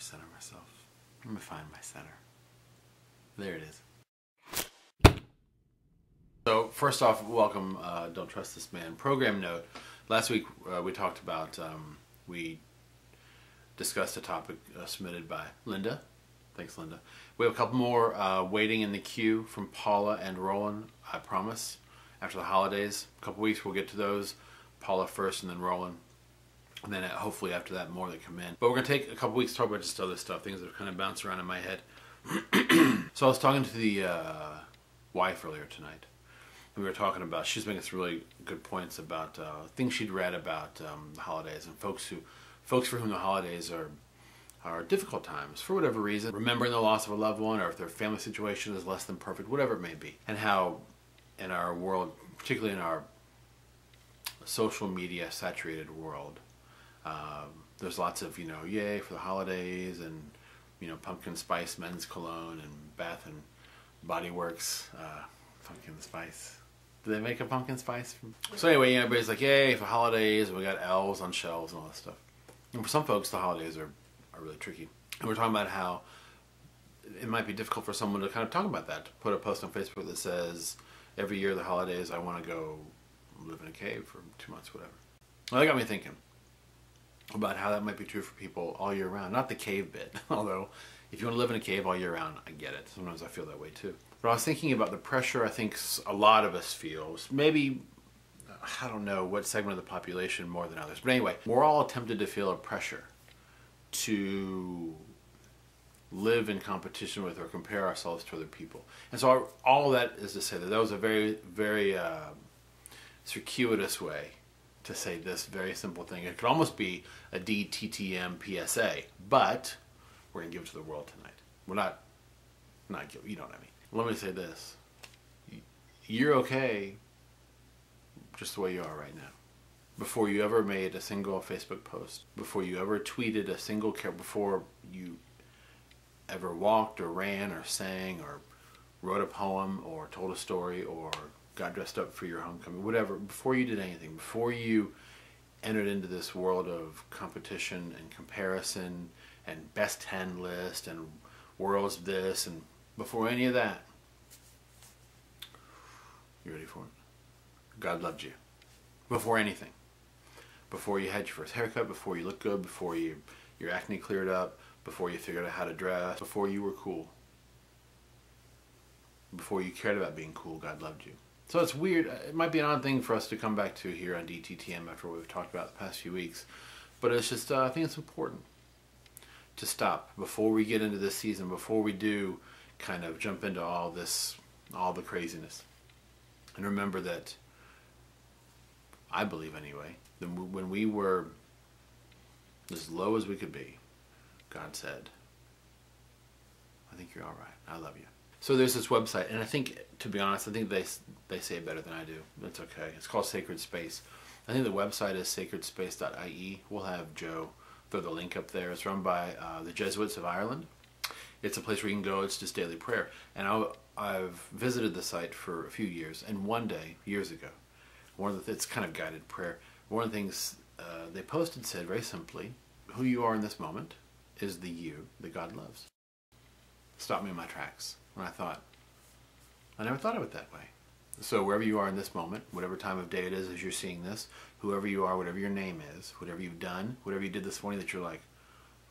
center myself. Let me find my center. There it is. So first off, welcome, Don't Trust This Man. Program note. Last week we talked about, we discussed a topic submitted by Linda. Thanks, Linda. We have a couple more waiting in the queue from Paula and Roland, I promise. After the holidays, a couple weeks we'll get to those. Paula first and then Roland. And then hopefully after that more that come in. But we're going to take a couple weeks to talk about just other stuff, things that have kind of bounced around in my head. So I was talking to the wife earlier tonight. We were talking about, she's making some really good points about things she'd read about the holidays and folks for whom the holidays are difficult times for whatever reason, remembering the loss of a loved one, or if their family situation is less than perfect, whatever it may be. And how in our world, particularly in our social media saturated world, there's lots of, yay for the holidays, and pumpkin spice men's cologne and Bath and Body Works pumpkin spice. Do they make a pumpkin spice? So anyway, everybody's like, yay for holidays, and we got elves on shelves and all that stuff. And for some folks, the holidays are really tricky. And we're talking about how it might be difficult for someone to kind of talk about that, to put a post on Facebook that says, every year the holidays I want to go live in a cave for 2 months, whatever. Well, that got me thinking about how that might be true for people all year round. Not the cave bit, although if you want to live in a cave all year round, I get it. Sometimes I feel that way too. But I was thinking about the pressure I think a lot of us feel. Maybe, I don't know what segment of the population more than others. But anyway, we're all tempted to feel a pressure to live in competition with or compare ourselves to other people. And so all that is to say that was a very, very circuitous way to say this very simple thing. It could almost be a DTTM PSA, but we're going to give it to the world tonight. We're not you know what I mean. Let me say this. You're okay just the way you are right now. Before you ever made a single Facebook post, before you ever tweeted a single before you ever walked or ran or sang or wrote a poem or told a story or got dressed up for your homecoming, whatever, before you did anything, before you entered into this world of competition and comparison and best 10 list and world's this, and before any of that, you ready for it? God loved you. Before anything. Before you had your first haircut, before you looked good, before your acne cleared up, before you figured out how to dress, before you were cool. Before you cared about being cool, God loved you. So it's weird. It might be an odd thing for us to come back to here on DTTM after what we've talked about the past few weeks. But it's just, I think it's important to stop before we get into this season, before we do kind of jump into all the craziness. And remember that, I believe anyway, that when we were as low as we could be, God said, I think you're all right. I love you. So there's this website, and I think, to be honest, I think they say it better than I do. That's okay. It's called Sacred Space. I think the website is sacredspace.ie. We'll have Joe throw the link up there. It's run by the Jesuits of Ireland. It's a place where you can go. It's just daily prayer. And I've visited the site for a few years, and one day, years ago, it's kind of guided prayer. One of the things they posted said very simply, who you are in this moment is the you that God loves. Stopped me in my tracks. And I never thought of it that way. So wherever you are in this moment, whatever time of day it is as you're seeing this, whoever you are, whatever your name is, whatever you've done, whatever you did this morning that you're like,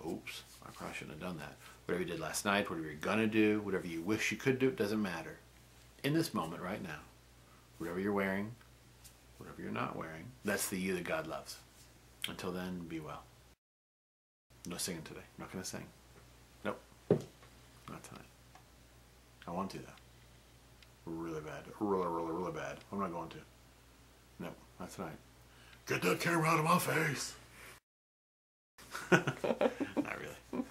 oops, I probably shouldn't have done that. Whatever you did last night, whatever you're gonna do, whatever you wish you could do, it doesn't matter. In this moment right now, whatever you're wearing, whatever you're not wearing, that's the you that God loves. Until then, be well. No singing today. I'm not gonna sing. Nope. Not tonight. I want to though. Really bad. Really bad. I'm not going to. Nope, not tonight. Get that camera out of my face! Not really.